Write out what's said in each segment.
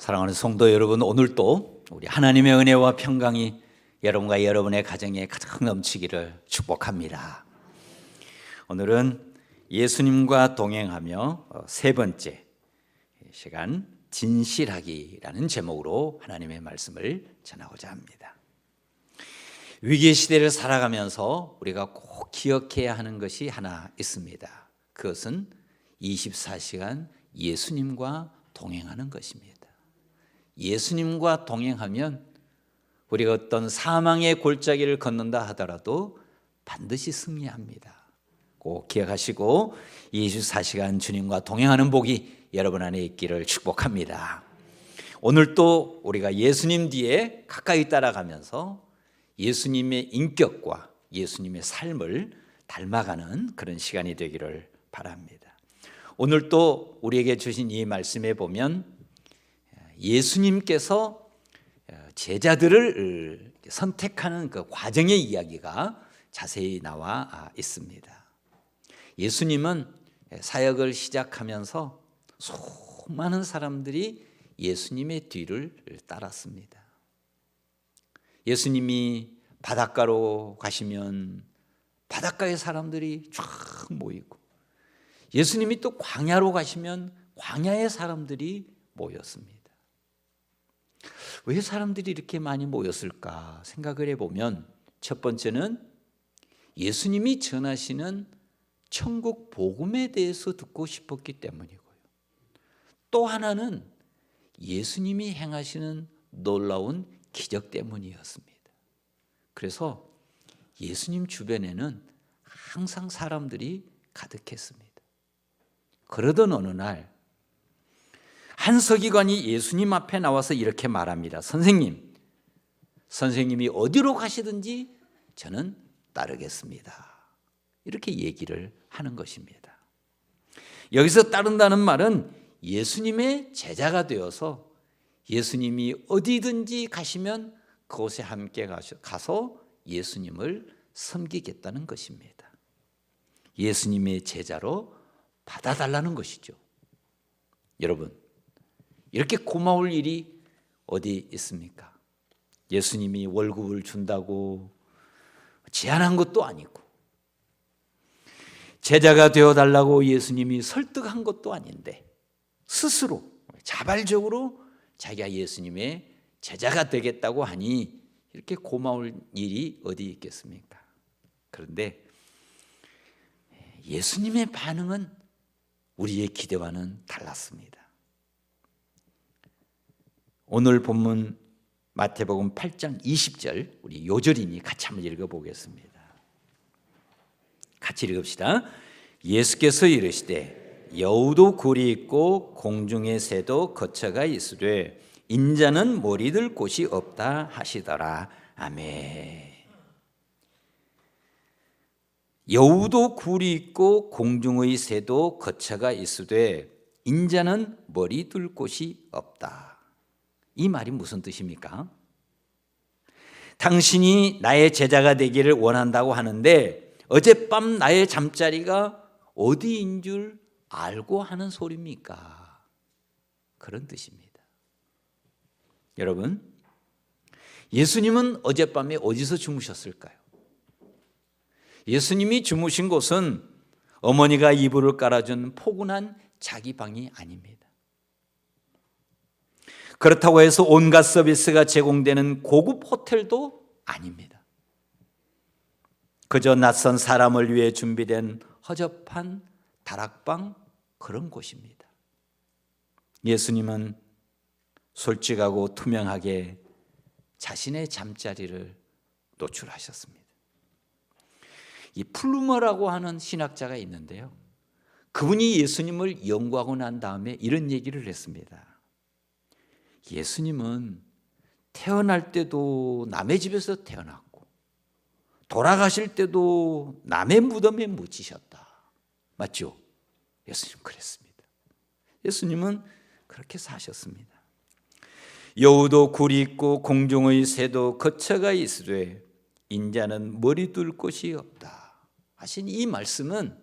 사랑하는 성도 여러분, 오늘도 우리 하나님의 은혜와 평강이 여러분과 여러분의 가정에 가득 넘치기를 축복합니다. 오늘은 예수님과 동행하며 세 번째 시간, 진실하기라는 제목으로 하나님의 말씀을 전하고자 합니다. 위기의 시대를 살아가면서 우리가 꼭 기억해야 하는 것이 하나 있습니다. 그것은 24시간 예수님과 동행하는 것입니다. 예수님과 동행하면 우리가 어떤 사망의 골짜기를 걷는다 하더라도 반드시 승리합니다. 꼭 기억하시고 24시간 주님과 동행하는 복이 여러분 안에 있기를 축복합니다. 오늘 또 우리가 예수님 뒤에 가까이 따라가면서 예수님의 인격과 예수님의 삶을 닮아가는 그런 시간이 되기를 바랍니다. 오늘 또 우리에게 주신 이 말씀에 보면 예수님께서 제자들을 선택하는 그 과정의 이야기가 자세히 나와 있습니다. 예수님은 사역을 시작하면서 수많은 사람들이 예수님의 뒤를 따랐습니다. 예수님이 바닷가로 가시면 바닷가의 사람들이 쫙 모이고, 예수님이 또 광야로 가시면 광야의 사람들이 모였습니다. 왜 사람들이 이렇게 많이 모였을까 생각을 해보면, 첫 번째는 예수님이 전하시는 천국 복음에 대해서 듣고 싶었기 때문이고요. 또 하나는 예수님이 행하시는 놀라운 기적 때문이었습니다. 그래서 예수님 주변에는 항상 사람들이 가득했습니다. 그러던 어느 날 한 서기관이 예수님 앞에 나와서 이렇게 말합니다. 선생님이 어디로 가시든지 저는 따르겠습니다. 이렇게 얘기를 하는 것입니다. 여기서 따른다는 말은 예수님의 제자가 되어서 예수님이 어디든지 가시면 그곳에 함께 가서 예수님을 섬기겠다는 것입니다. 예수님의 제자로 받아달라는 것이죠. 여러분, 이렇게 고마울 일이 어디 있습니까? 예수님이 월급을 준다고 제안한 것도 아니고, 제자가 되어달라고 예수님이 설득한 것도 아닌데, 스스로 자발적으로 자기가 예수님의 제자가 되겠다고 하니 이렇게 고마울 일이 어디 있겠습니까? 그런데 예수님의 반응은 우리의 기대와는 달랐습니다. 오늘 본문 마태복음 8장 20절, 우리 요절이니 같이 한번 읽어보겠습니다. 같이 읽읍시다. 예수께서 이르시되 여우도 굴이 있고 공중의 새도 거처가 있으되 인자는 머리 둘 곳이 없다 하시더라. 아멘. 여우도 굴이 있고 공중의 새도 거처가 있으되 인자는 머리 둘 곳이 없다. 이 말이 무슨 뜻입니까? 당신이 나의 제자가 되기를 원한다고 하는데 어젯밤 나의 잠자리가 어디인 줄 알고 하는 소리입니까? 그런 뜻입니다. 여러분, 예수님은 어젯밤에 어디서 주무셨을까요? 예수님이 주무신 곳은 어머니가 이불을 깔아준 포근한 자기 방이 아닙니다. 그렇다고 해서 온갖 서비스가 제공되는 고급 호텔도 아닙니다. 그저 낯선 사람을 위해 준비된 허접한 다락방, 그런 곳입니다. 예수님은 솔직하고 투명하게 자신의 잠자리를 노출하셨습니다. 이 플루머라고 하는 신학자가 있는데요, 그분이 예수님을 연구하고 난 다음에 이런 얘기를 했습니다. 예수님은 태어날 때도 남의 집에서 태어났고 돌아가실 때도 남의 무덤에 묻히셨다. 맞죠? 예수님 그랬습니다. 예수님은 그렇게 사셨습니다. 여우도 굴이 있고 공중의 새도 거처가 있으되 인자는 머리 둘 곳이 없다 하신 이 말씀은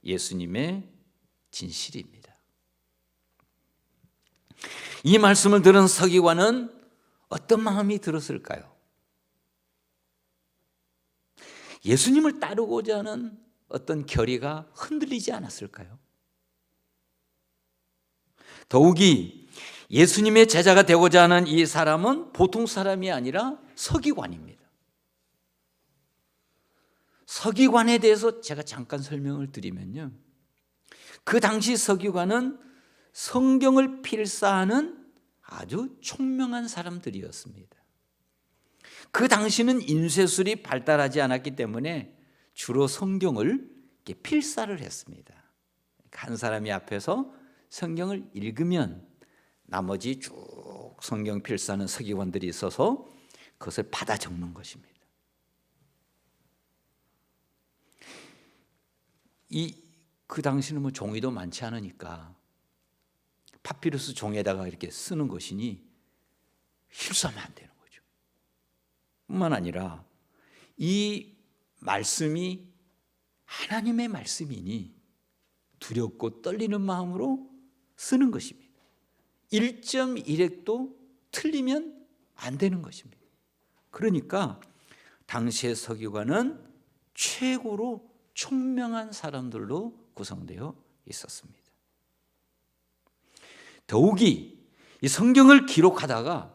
예수님의 진실입니다. 이 말씀을 들은 서기관은 어떤 마음이 들었을까요? 예수님을 따르고자 하는 어떤 결의가 흔들리지 않았을까요? 더욱이 예수님의 제자가 되고자 하는 이 사람은 보통 사람이 아니라 서기관입니다. 서기관에 대해서 제가 잠깐 설명을 드리면요, 그 당시 서기관은 성경을 필사하는 아주 총명한 사람들이었습니다. 그 당시는 인쇄술이 발달하지 않았기 때문에 주로 성경을 이렇게 필사를 했습니다. 한 사람이 앞에서 성경을 읽으면 나머지 쭉 성경 필사하는 서기관들이 있어서 그것을 받아 적는 것입니다. 그 당시는 뭐 종이도 많지 않으니까 파피루스 종에다가 이렇게 쓰는 것이니 실수하면 안 되는 거죠. 뿐만 아니라 이 말씀이 하나님의 말씀이니 두렵고 떨리는 마음으로 쓰는 것입니다. 1.1획도 틀리면 안 되는 것입니다. 그러니까 당시의 서기관은 최고로 총명한 사람들로 구성되어 있었습니다. 더욱이 이 성경을 기록하다가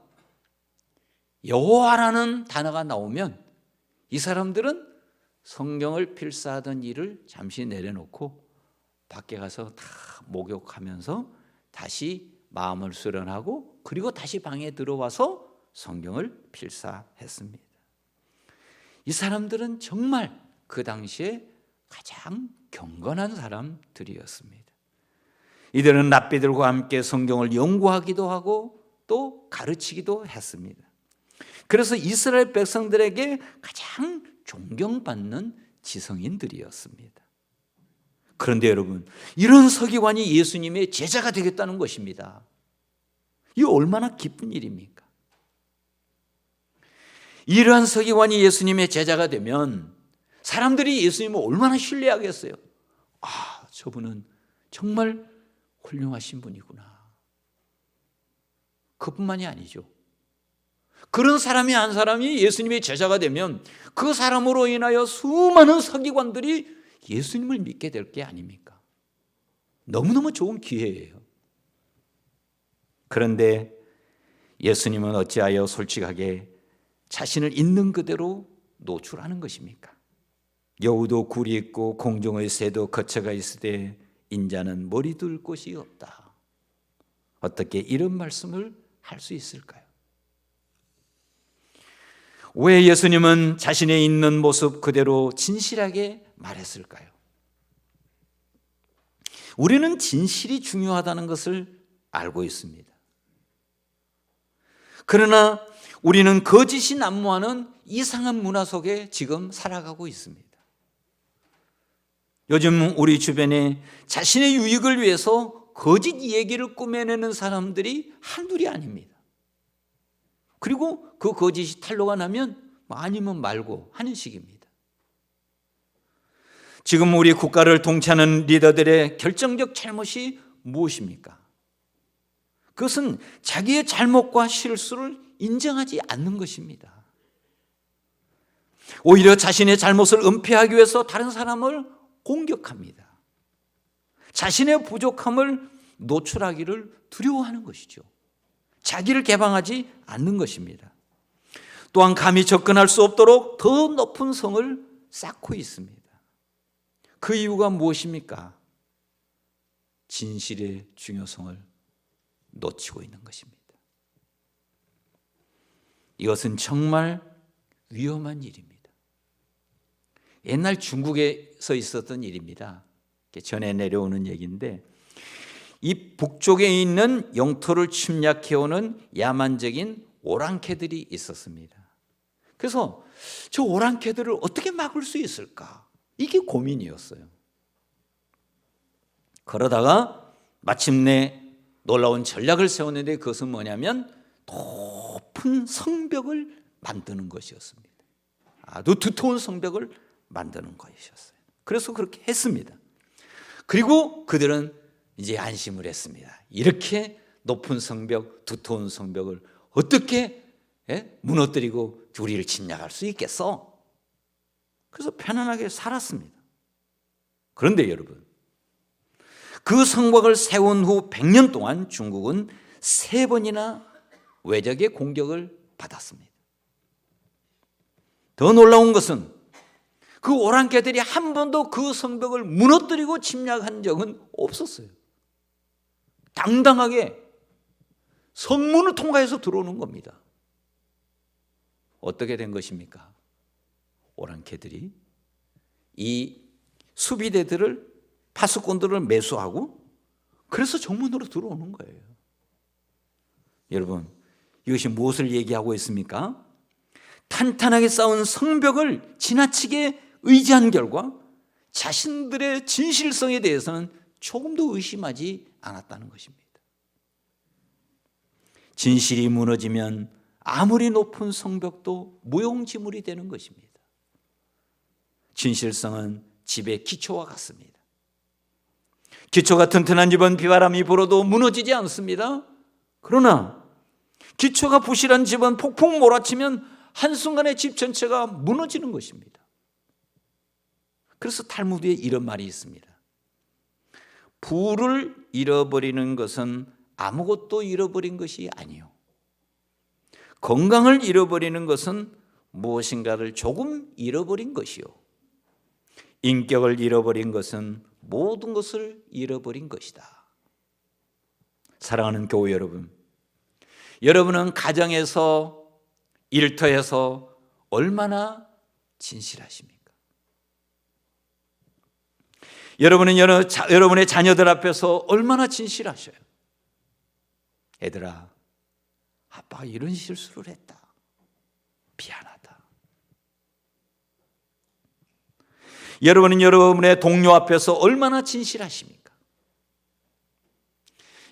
여호와라는 단어가 나오면 이 사람들은 성경을 필사하던 일을 잠시 내려놓고 밖에 가서 다 목욕하면서 다시 마음을 수련하고 그리고 다시 방에 들어와서 성경을 필사했습니다. 이 사람들은 정말 그 당시에 가장 경건한 사람들이었습니다. 이들은 랍비들과 함께 성경을 연구하기도 하고 또 가르치기도 했습니다. 그래서 이스라엘 백성들에게 가장 존경받는 지성인들이었습니다. 그런데 여러분, 이런 서기관이 예수님의 제자가 되겠다는 것입니다. 이거 얼마나 기쁜 일입니까? 이러한 서기관이 예수님의 제자가 되면 사람들이 예수님을 얼마나 신뢰하겠어요? 아, 저분은 정말 훌륭하신 분이구나. 그뿐만이 아니죠. 그런 사람이 한 사람이 예수님의 제자가 되면 그 사람으로 인하여 수많은 서기관들이 예수님을 믿게 될 게 아닙니까? 너무너무 좋은 기회예요. 그런데 예수님은 어찌하여 솔직하게 자신을 있는 그대로 노출하는 것입니까? 여우도 굴이 있고 공중의 새도 거처가 있으되 인자는 머리 둘 곳이 없다. 어떻게 이런 말씀을 할 수 있을까요? 왜 예수님은 자신의 있는 모습 그대로 진실하게 말했을까요? 우리는 진실이 중요하다는 것을 알고 있습니다. 그러나 우리는 거짓이 난무하는 이상한 문화 속에 지금 살아가고 있습니다. 요즘 우리 주변에 자신의 유익을 위해서 거짓 얘기를 꾸며내는 사람들이 한둘이 아닙니다. 그리고 그 거짓이 탄로가 나면 아니면 말고 하는 식입니다. 지금 우리 국가를 통치하는 리더들의 결정적 잘못이 무엇입니까? 그것은 자기의 잘못과 실수를 인정하지 않는 것입니다. 오히려 자신의 잘못을 은폐하기 위해서 다른 사람을 공격합니다. 자신의 부족함을 노출하기를 두려워하는 것이죠. 자기를 개방하지 않는 것입니다. 또한 감히 접근할 수 없도록 더 높은 성을 쌓고 있습니다. 그 이유가 무엇입니까? 진실의 중요성을 놓치고 있는 것입니다. 이것은 정말 위험한 일입니다. 옛날 중국에서 있었던 일입니다. 전해 내려오는 얘기인데, 이 북쪽에 있는 영토를 침략해오는 야만적인 오랑캐들이 있었습니다. 그래서 저 오랑캐들을 어떻게 막을 수 있을까? 이게 고민이었어요. 그러다가 마침내 놀라운 전략을 세웠는데 그것은 뭐냐면 높은 성벽을 만드는 것이었습니다. 아주 두터운 성벽을 만드는 것이었어요. 그래서 그렇게 했습니다. 그리고 그들은 이제 안심을 했습니다. 이렇게 높은 성벽, 두터운 성벽을 어떻게 무너뜨리고 우리를 침략할 수 있겠어? 그래서 편안하게 살았습니다. 그런데 여러분, 그 성곽을 세운 후 100년 동안 중국은 3번이나 외적의 공격을 받았습니다. 더 놀라운 것은 그 오랑캐들이 한 번도 그 성벽을 무너뜨리고 침략한 적은 없었어요. 당당하게 성문을 통과해서 들어오는 겁니다. 어떻게 된 것입니까? 오랑캐들이 이 수비대들을, 파수꾼들을 매수하고 그래서 정문으로 들어오는 거예요. 여러분, 이것이 무엇을 얘기하고 있습니까? 탄탄하게 쌓은 성벽을 지나치게 의지한 결과 자신들의 진실성에 대해서는 조금도 의심하지 않았다는 것입니다. 진실이 무너지면 아무리 높은 성벽도 무용지물이 되는 것입니다. 진실성은 집의 기초와 같습니다. 기초가 튼튼한 집은 비바람이 불어도 무너지지 않습니다. 그러나 기초가 부실한 집은 폭풍 몰아치면 한순간에 집 전체가 무너지는 것입니다. 그래서 탈무드에 이런 말이 있습니다. 부를 잃어버리는 것은 아무것도 잃어버린 것이 아니요, 건강을 잃어버리는 것은 무엇인가를 조금 잃어버린 것이요, 인격을 잃어버린 것은 모든 것을 잃어버린 것이다. 사랑하는 교회 여러분, 여러분은 가정에서, 일터에서 얼마나 진실하십니까? 여러분은 여러분의 자녀들 앞에서 얼마나 진실하셔요? 얘들아, 아빠가 이런 실수를 했다, 미안하다. 여러분은 여러분의 동료 앞에서 얼마나 진실하십니까?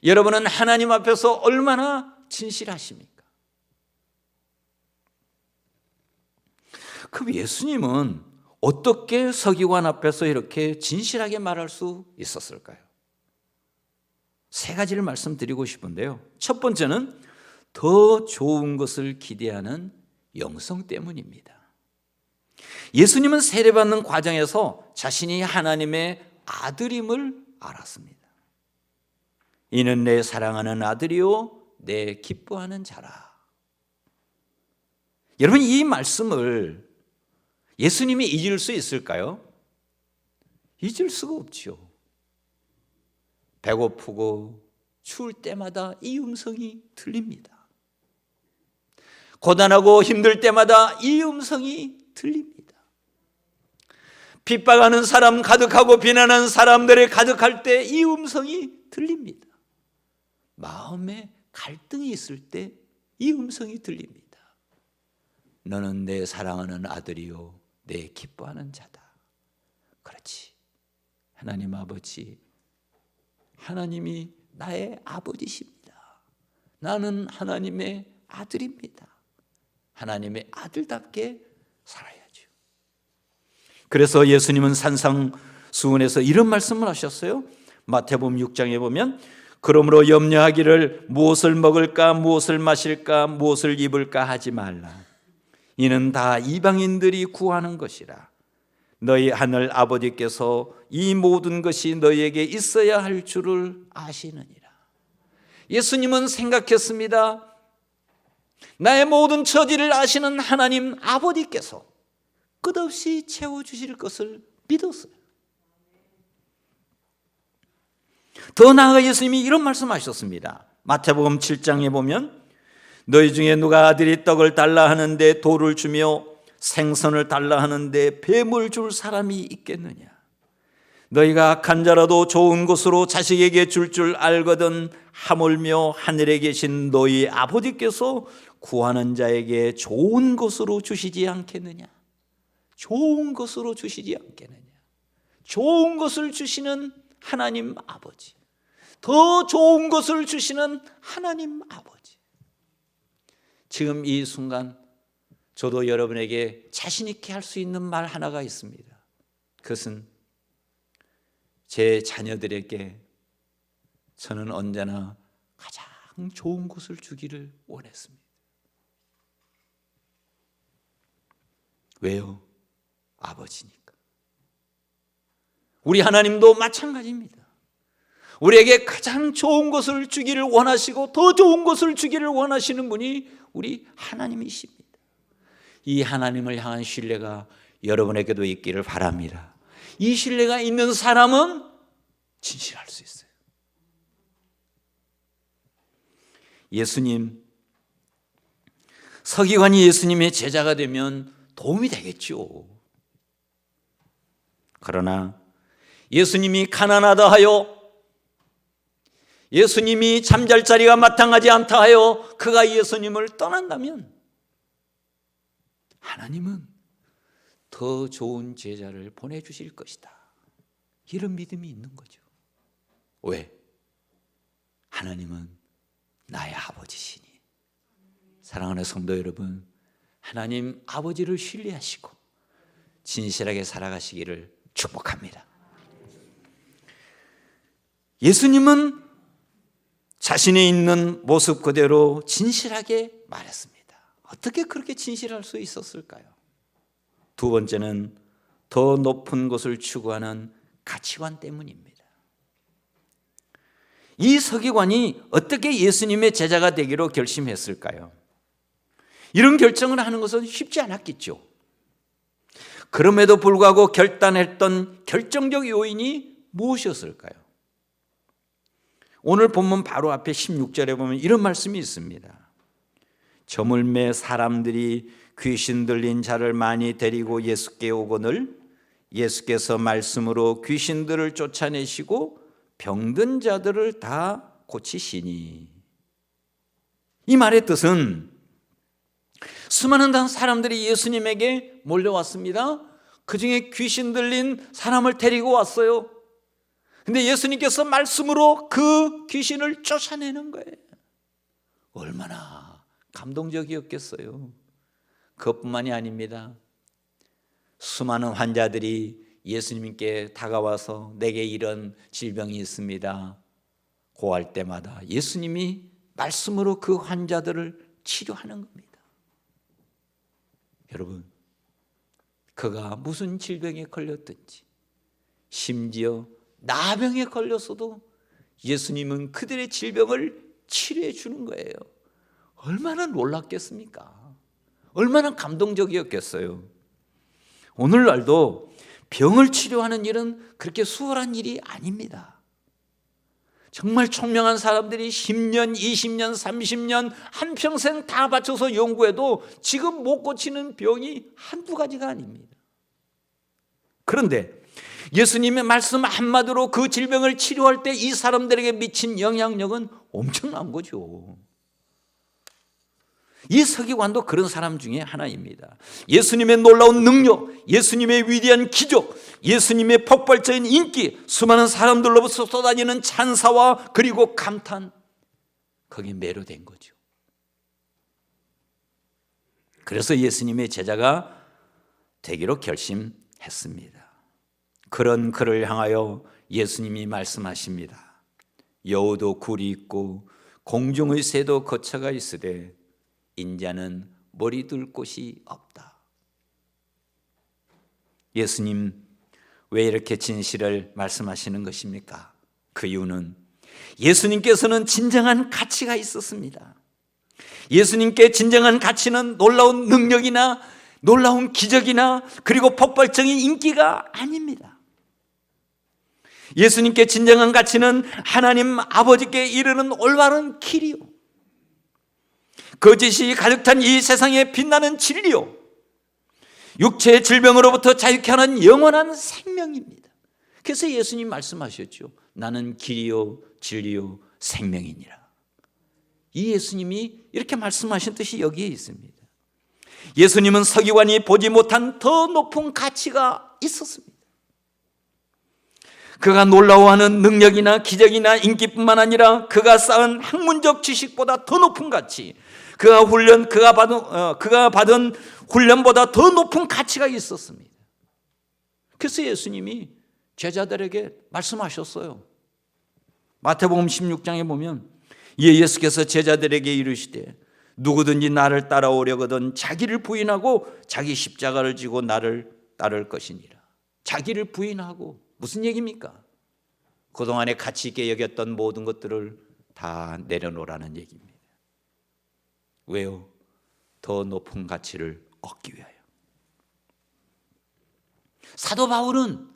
여러분은 하나님 앞에서 얼마나 진실하십니까? 그럼 예수님은 어떻게 서기관 앞에서 이렇게 진실하게 말할 수 있었을까요? 3가지를 말씀드리고 싶은데요. 첫 번째는 더 좋은 것을 기대하는 영성 때문입니다. 예수님은 세례받는 과정에서 자신이 하나님의 아들임을 알았습니다. 이는 내 사랑하는 아들이요 내 기뻐하는 자라. 여러분, 이 말씀을 예수님이 잊을 수 있을까요? 잊을 수가 없지요. 배고프고 추울 때마다 이 음성이 들립니다. 고단하고 힘들 때마다 이 음성이 들립니다. 핍박하는 사람 가득하고 비난하는 사람들이 가득할 때 이 음성이 들립니다. 마음에 갈등이 있을 때 이 음성이 들립니다. 너는 내 사랑하는 아들이요 내 기뻐하는 자다. 그렇지, 하나님 아버지, 하나님이 나의 아버지십니다. 나는 하나님의 아들입니다. 하나님의 아들답게 살아야죠. 그래서 예수님은 산상수훈에서 이런 말씀을 하셨어요. 마태복음 6장에 보면 그러므로 염려하기를 무엇을 먹을까, 무엇을 마실까, 무엇을 입을까 하지 말라. 이는 다 이방인들이 구하는 것이라. 너희 하늘 아버지께서 이 모든 것이 너희에게 있어야 할 줄을 아시느니라. 예수님은 생각했습니다. 나의 모든 처지를 아시는 하나님 아버지께서 끝없이 채워주실 것을 믿었어요. 더 나아가 예수님이 이런 말씀하셨습니다. 마태복음 7장에 보면 너희 중에 누가 아들이 떡을 달라 하는데 돌을 주며 생선을 달라 하는데 뱀을 줄 사람이 있겠느냐? 너희가 악한 자라도 좋은 것으로 자식에게 줄 알거든 하물며 하늘에 계신 너희 아버지께서 구하는 자에게 좋은 것으로 주시지 않겠느냐? 좋은 것으로 주시지 않겠느냐? 좋은 것을 주시는 하나님 아버지, 더 좋은 것을 주시는 하나님 아버지. 지금 이 순간 저도 여러분에게 자신 있게 할 수 있는 말 하나가 있습니다. 그것은 제 자녀들에게 저는 언제나 가장 가장 좋은 것을 주기를 원했습니다. 왜요? 아버지니까. 우리 하나님도 마찬가지입니다. 우리에게 가장 좋은 것을 주기를 원하시고 더 좋은 것을 주기를 원하시는 분이 우리 하나님이십니다. 이 하나님을 향한 신뢰가 여러분에게도 있기를 바랍니다. 이 신뢰가 있는 사람은 진실할 수 있어요. 예수님, 서기관이 예수님의 제자가 되면 도움이 되겠죠. 그러나 예수님이 가난하다 하여, 예수님이 잠잘 자리가 마땅하지 않다 하여 그가 예수님을 떠난다면 하나님은 더 좋은 제자를 보내주실 것이다. 이런 믿음이 있는 거죠. 왜? 하나님은 나의 아버지시니. 사랑하는 성도 여러분, 하나님 아버지를 신뢰하시고 진실하게 살아가시기를 축복합니다. 예수님은 자신이 있는 모습 그대로 진실하게 말했습니다. 어떻게 그렇게 진실할 수 있었을까요? 두 번째는 더 높은 것을 추구하는 가치관 때문입니다. 이 서기관이 어떻게 예수님의 제자가 되기로 결심했을까요? 이런 결정을 하는 것은 쉽지 않았겠죠. 그럼에도 불구하고 결단했던 결정적 요인이 무엇이었을까요? 오늘 본문 바로 앞에 16절에 보면 이런 말씀이 있습니다. 저물매 사람들이 귀신 들린 자를 많이 데리고 예수께 오거늘 예수께서 말씀으로 귀신들을 쫓아내시고 병든 자들을 다 고치시니. 이 말의 뜻은 수많은 사람들이 예수님에게 몰려왔습니다. 그 중에 귀신 들린 사람을 데리고 왔어요. 근데 예수님께서 말씀으로 그 귀신을 쫓아내는 거예요. 얼마나 감동적이었겠어요. 그것뿐만이 아닙니다. 수많은 환자들이 예수님께 다가와서 내게 이런 질병이 있습니다 고할 때마다 예수님이 말씀으로 그 환자들을 치료하는 겁니다. 여러분, 그가 무슨 질병에 걸렸든지, 심지어 나병에 걸렸어도 예수님은 그들의 질병을 치료해 주는 거예요. 얼마나 놀랍겠습니까? 얼마나 감동적이었겠어요. 오늘날도 병을 치료하는 일은 그렇게 수월한 일이 아닙니다. 정말 총명한 사람들이 10년, 20년, 30년 한평생 다 바쳐서 연구해도 지금 못 고치는 병이 한두 가지가 아닙니다. 그런데 예수님의 말씀 한마디로 그 질병을 치료할 때 이 사람들에게 미친 영향력은 엄청난 거죠. 이 서기관도 그런 사람 중에 하나입니다. 예수님의 놀라운 능력, 예수님의 위대한 기적, 예수님의 폭발적인 인기, 수많은 사람들로부터 쏟아지는 찬사와 그리고 감탄, 거기에 매료된 거죠. 그래서 예수님의 제자가 되기로 결심했습니다. 그런 그를 향하여 예수님이 말씀하십니다. 여우도 굴이 있고 공중의 새도 거처가 있으되 인자는 머리 둘 곳이 없다. 예수님 왜 이렇게 진실을 말씀하시는 것입니까? 그 이유는 예수님께서는 진정한 가치가 있었습니다. 예수님께 진정한 가치는 놀라운 능력이나 놀라운 기적이나 그리고 폭발적인 인기가 아닙니다. 예수님께 진정한 가치는 하나님 아버지께 이르는 올바른 길이요, 거짓이 가득 찬 이 세상에 빛나는 진리요, 육체의 질병으로부터 자유케 하는 영원한 생명입니다. 그래서 예수님 말씀하셨죠. 나는 길이요 진리요 생명이니라. 이 예수님이 이렇게 말씀하신 뜻이 여기에 있습니다. 예수님은 서기관이 보지 못한 더 높은 가치가 있었습니다. 그가 놀라워하는 능력이나 기적이나 인기뿐만 아니라 그가 쌓은 학문적 지식보다 더 높은 가치, 그가 받은 훈련보다 더 높은 가치가 있었습니다. 그래서 예수님이 제자들에게 말씀하셨어요. 마태복음 16장에 보면 이에 예수께서 제자들에게 이르시되 누구든지 나를 따라오려거든 자기를 부인하고 자기 십자가를 지고 나를 따를 것이니라. 자기를 부인하고 무슨 얘기입니까? 그동안에 가치 있게 여겼던 모든 것들을 다 내려놓으라는 얘기입니다. 왜요? 더 높은 가치를 얻기 위하여. 사도 바울은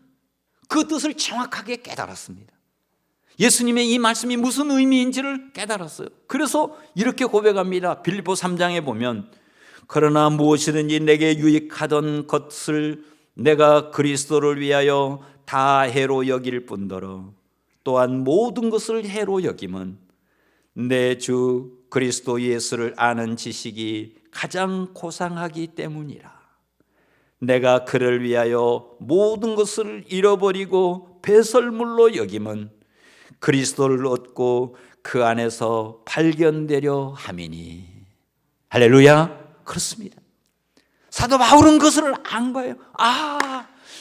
그 뜻을 정확하게 깨달았습니다. 예수님의 이 말씀이 무슨 의미인지를 깨달았어요. 그래서 이렇게 고백합니다. 빌립보 3장에 보면 그러나 무엇이든지 내게 유익하던 것을 내가 그리스도를 위하여 다 해로 여길 뿐더러 또한 모든 것을 해로 여김은 내 주 그리스도 예수를 아는 지식이 가장 고상하기 때문이라. 내가 그를 위하여 모든 것을 잃어버리고 배설물로 여김은 그리스도를 얻고 그 안에서 발견되려 함이니. 할렐루야. 그렇습니다. 사도 바울은 그것을 안 거예요.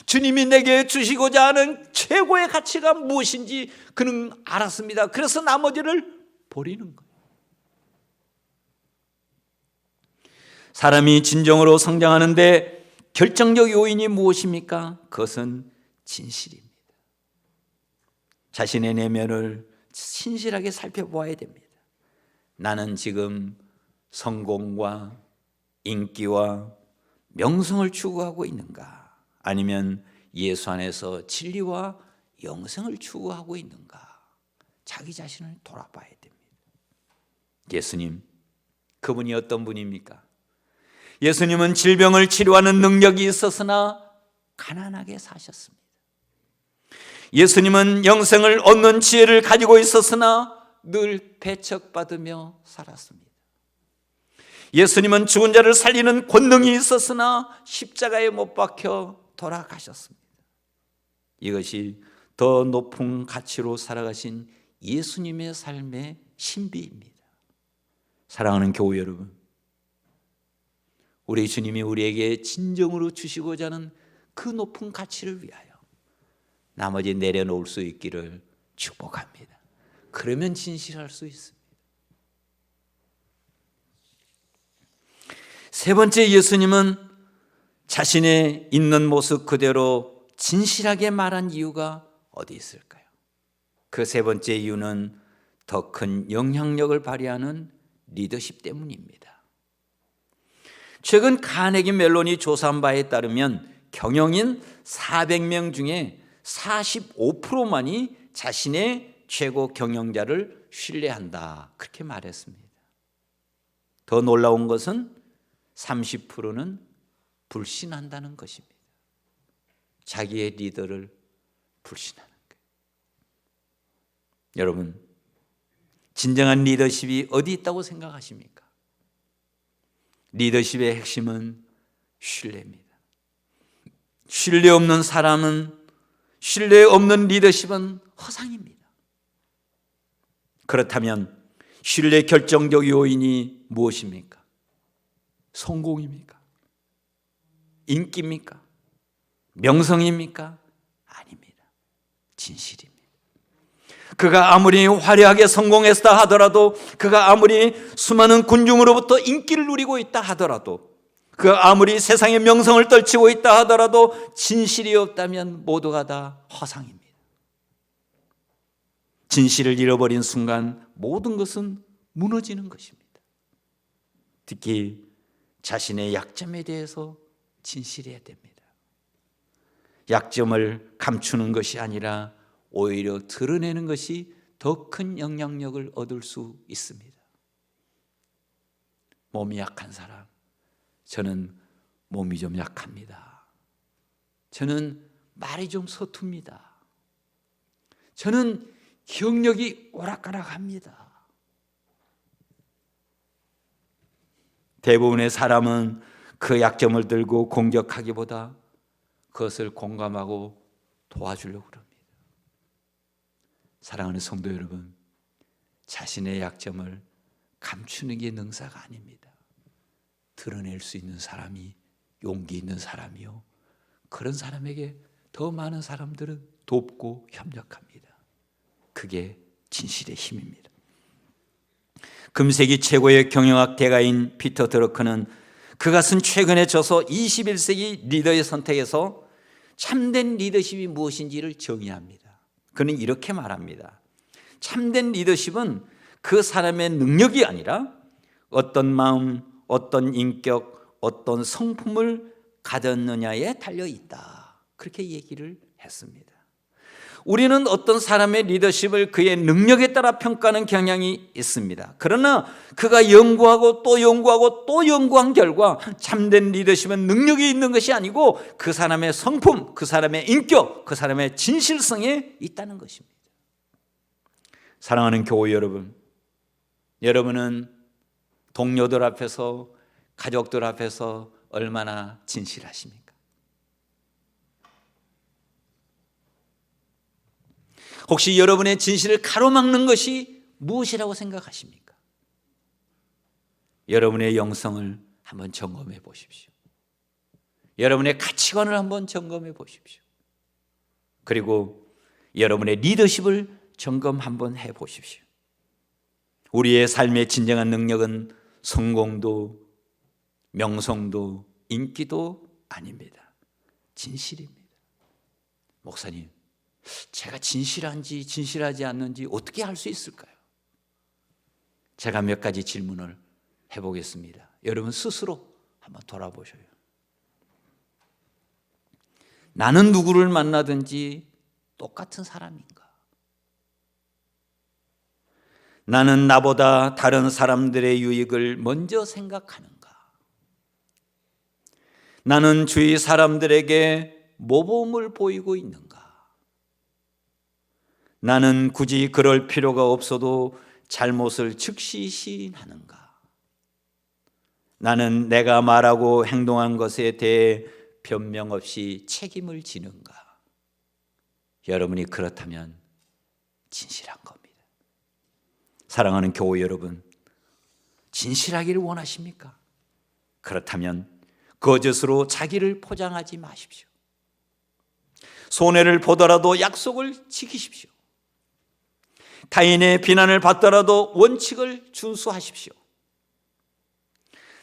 주님이 내게 주시고자 하는 최고의 가치가 무엇인지 그는 알았습니다. 그래서 나머지를 버리는 거예요. 사람이 진정으로 성장하는데 결정적 요인이 무엇입니까? 그것은 진실입니다. 자신의 내면을 신실하게 살펴보아야 됩니다. 나는 지금 성공과 인기와 명성을 추구하고 있는가? 아니면 예수 안에서 진리와 영생을 추구하고 있는가? 자기 자신을 돌아봐야 됩니다. 예수님, 그분이 어떤 분입니까? 예수님은 질병을 치료하는 능력이 있었으나 가난하게 사셨습니다. 예수님은 영생을 얻는 지혜를 가지고 있었으나 늘 배척받으며 살았습니다. 예수님은 죽은 자를 살리는 권능이 있었으나 십자가에 못 박혀 돌아가셨습니다. 이것이 더 높은 가치로 살아가신 예수님의 삶의 신비입니다. 사랑하는 교회 여러분, 우리 주님이 우리에게 진정으로 주시고자 하는 그 높은 가치를 위하여 나머지 내려놓을 수 있기를 축복합니다. 그러면 진실할 수 있습니다. 세 번째, 예수님은 자신의 있는 모습 그대로 진실하게 말한 이유가 어디 있을까요? 그 세 번째 이유는 더 큰 영향력을 발휘하는 리더십 때문입니다. 최근 카네기 멜론이 조사한 바에 따르면 경영인 400명 중에 45%만이 자신의 최고 경영자를 신뢰한다, 그렇게 말했습니다. 더 놀라운 것은 30%는 불신한다는 것입니다. 자기의 리더를 불신하는 거예요. 여러분, 진정한 리더십이 어디 있다고 생각하십니까? 리더십의 핵심은 신뢰입니다. 신뢰 없는 사람은, 신뢰 없는 리더십은 허상입니다. 그렇다면 신뢰 결정적 요인이 무엇입니까? 성공입니까? 인기입니까? 명성입니까? 아닙니다. 진실입니다. 그가 아무리 화려하게 성공했다 하더라도, 그가 아무리 수많은 군중으로부터 인기를 누리고 있다 하더라도, 그가 아무리 세상의 명성을 떨치고 있다 하더라도 진실이 없다면 모두가 다 허상입니다. 진실을 잃어버린 순간 모든 것은 무너지는 것입니다. 특히 자신의 약점에 대해서 진실해야 됩니다. 약점을 감추는 것이 아니라 오히려 드러내는 것이 더 큰 영향력을 얻을 수 있습니다. 몸이 약한 사람, 저는 몸이 좀 약합니다. 저는 말이 좀 서툽니다. 저는 기억력이 오락가락합니다. 대부분의 사람은 그 약점을 들고 공격하기보다 그것을 공감하고 도와주려고 합니다. 사랑하는 성도 여러분, 자신의 약점을 감추는 게 능사가 아닙니다. 드러낼 수 있는 사람이 용기 있는 사람이요, 그런 사람에게 더 많은 사람들은 돕고 협력합니다. 그게 진실의 힘입니다. 금세기 최고의 경영학 대가인 피터 드러크는 그가 쓴 최근에 저서 21세기 리더의 선택에서 참된 리더십이 무엇인지를 정의합니다. 그는 이렇게 말합니다. 참된 리더십은 그 사람의 능력이 아니라 어떤 마음, 어떤 인격, 어떤 성품을 가졌느냐에 달려 있다. 그렇게 얘기를 했습니다. 우리는 어떤 사람의 리더십을 그의 능력에 따라 평가하는 경향이 있습니다. 그러나 그가 연구하고 또 연구하고 또 연구한 결과 참된 리더십은 능력이 있는 것이 아니고 그 사람의 성품, 그 사람의 인격, 그 사람의 진실성에 있다는 것입니다. 사랑하는 교우 여러분, 여러분은 동료들 앞에서, 가족들 앞에서 얼마나 진실하십니까? 혹시 여러분의 진실을 가로막는 것이 무엇이라고 생각하십니까? 여러분의 영성을 한번 점검해 보십시오. 여러분의 가치관을 한번 점검해 보십시오. 그리고 여러분의 리더십을 점검 한번 해 보십시오. 우리의 삶의 진정한 능력은 성공도 명성도 인기도 아닙니다. 진실입니다. 목사님, 제가 진실한지 진실하지 않는지 어떻게 알 수 있을까요? 제가 몇 가지 질문을 해보겠습니다. 여러분 스스로 한번 돌아보셔요. 나는 누구를 만나든지 똑같은 사람인가? 나는 나보다 다른 사람들의 유익을 먼저 생각하는가? 나는 주위 사람들에게 모범을 보이고 있는가? 나는 굳이 그럴 필요가 없어도 잘못을 즉시 시인하는가? 나는 내가 말하고 행동한 것에 대해 변명 없이 책임을 지는가? 여러분이 그렇다면 진실한 겁니다. 사랑하는 교우 여러분, 진실하기를 원하십니까? 그렇다면 거짓으로 자기를 포장하지 마십시오. 손해를 보더라도 약속을 지키십시오. 타인의 비난을 받더라도 원칙을 준수하십시오.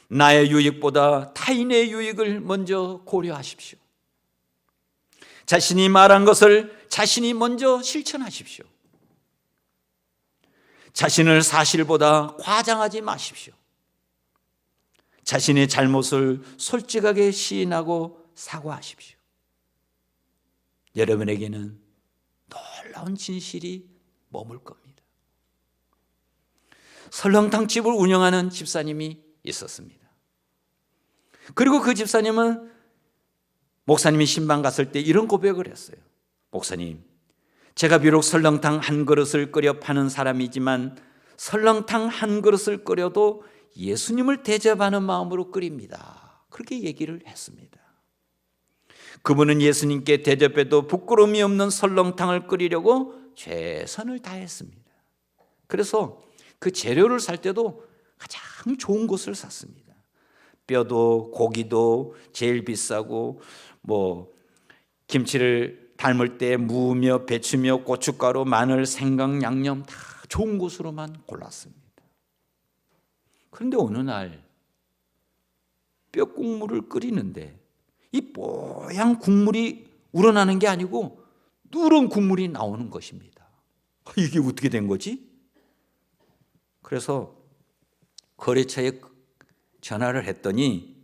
나의 유익보다 타인의 유익을 먼저 고려하십시오. 자신이 말한 것을 자신이 먼저 실천하십시오. 자신을 사실보다 과장하지 마십시오. 자신의 잘못을 솔직하게 시인하고 사과하십시오. 여러분에게는 놀라운 진실이 머물 겁니다. 설렁탕집을 운영하는 집사님이 있었습니다. 그리고 그 집사님은 목사님이 신방 갔을 때 이런 고백을 했어요. 목사님, 제가 비록 설렁탕 한 그릇을 끓여 파는 사람이지만 설렁탕 한 그릇을 끓여도 예수님을 대접하는 마음으로 끓입니다. 그렇게 얘기를 했습니다. 그분은 예수님께 대접해도 부끄러움이 없는 설렁탕을 끓이려고 최선을 다했습니다. 그래서 그 재료를 살 때도 가장 좋은 곳을 샀습니다. 뼈도 고기도 제일 비싸고 김치를 삶을 때 무며 배추며 고춧가루, 마늘, 생강, 양념 다 좋은 곳으로만 골랐습니다. 그런데 어느 날 뼈국물을 끓이는데 이 뽀얀 국물이 우러나는 게 아니고 누런 국물이 나오는 것입니다. 이게 어떻게 된 거지? 그래서 거래처에 전화를 했더니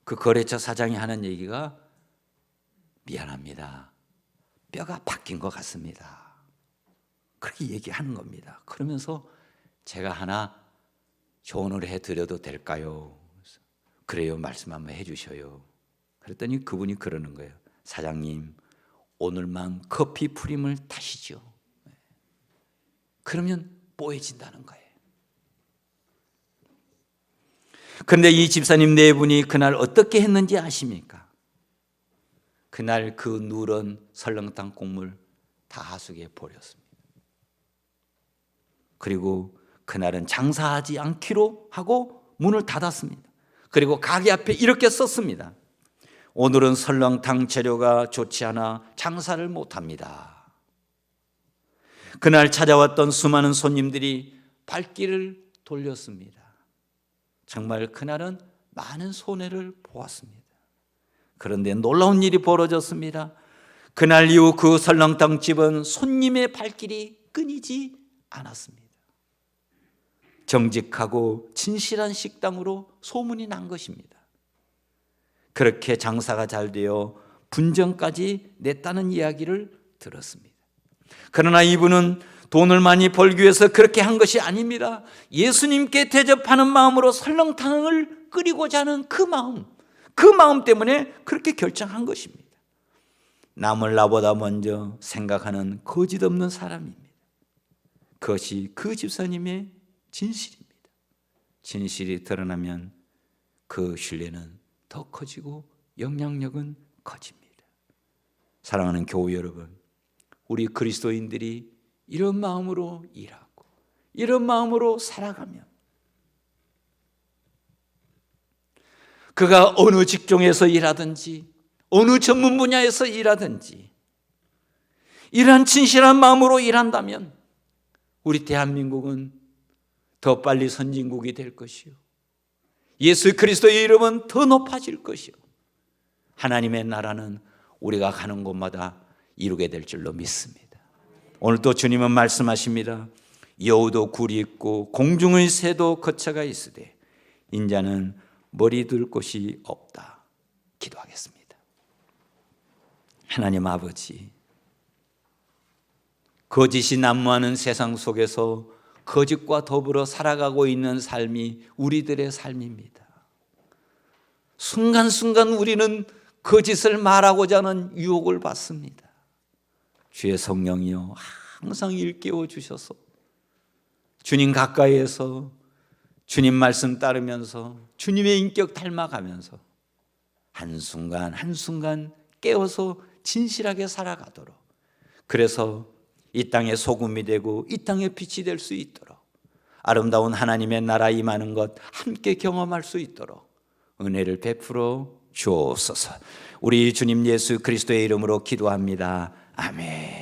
그 거래처 사장이 하는 얘기가 미안합니다. 뼈가 바뀐 것 같습니다. 그렇게 얘기하는 겁니다. 그러면서 제가 하나 조언을 해드려도 될까요? 그래요, 말씀 한번 해주셔요. 그랬더니 그분이 그러는 거예요. 사장님, 오늘만 커피 프림을 타시죠. 그러면 뽀얘진다는 거예요. 그런데 이 집사님 네 분이 그날 어떻게 했는지 아십니까? 그날 그 누런 설렁탕 국물 다 하수구에 버렸습니다. 그리고 그날은 장사하지 않기로 하고 문을 닫았습니다. 그리고 가게 앞에 이렇게 썼습니다. 오늘은 설렁탕 재료가 좋지 않아 장사를 못합니다. 그날 찾아왔던 수많은 손님들이 발길을 돌렸습니다. 정말 그날은 많은 손해를 보았습니다. 그런데 놀라운 일이 벌어졌습니다. 그날 이후 그 설렁탕 집은 손님의 발길이 끊이지 않았습니다. 정직하고 진실한 식당으로 소문이 난 것입니다. 그렇게 장사가 잘 되어 분정까지 냈다는 이야기를 들었습니다. 그러나 이분은 돈을 많이 벌기 위해서 그렇게 한 것이 아닙니다. 예수님께 대접하는 마음으로 설렁탕을 끓이고자 하는 그 마음 때문에 그렇게 결정한 것입니다. 남을 나보다 먼저 생각하는 거짓 없는 사람입니다. 그것이 그 집사님의 진실입니다. 진실이 드러나면 그 신뢰는 더 커지고 영향력은 커집니다. 사랑하는 교우 여러분, 우리 그리스도인들이 이런 마음으로 일하고 이런 마음으로 살아가면 그가 어느 직종에서 일하든지 어느 전문 분야에서 일하든지 이러한 진실한 마음으로 일한다면 우리 대한민국은 더 빨리 선진국이 될 것이요, 예수 그리스도의 이름은 더 높아질 것이요, 하나님의 나라는 우리가 가는 곳마다 이루게 될 줄로 믿습니다. 오늘 또 주님은 말씀하십니다. 여우도 굴이 있고 공중의 새도 거처가 있으되 인자는 머리 둘 곳이 없다. 기도하겠습니다. 하나님 아버지, 거짓이 난무하는 세상 속에서 거짓과 더불어 살아가고 있는 삶이 우리들의 삶입니다. 순간순간 우리는 거짓을 말하고자 하는 유혹을 받습니다. 주의 성령이여 항상 일깨워 주셔서 주님 가까이에서 주님 말씀 따르면서 주님의 인격 닮아가면서 한순간 한순간 깨어서 진실하게 살아가도록, 그래서 이 땅의 소금이 되고 이 땅의 빛이 될 수 있도록, 아름다운 하나님의 나라 임하는 것 함께 경험할 수 있도록 은혜를 베풀어 주옵소서. 우리 주님 예수 그리스도의 이름으로 기도합니다. 아멘.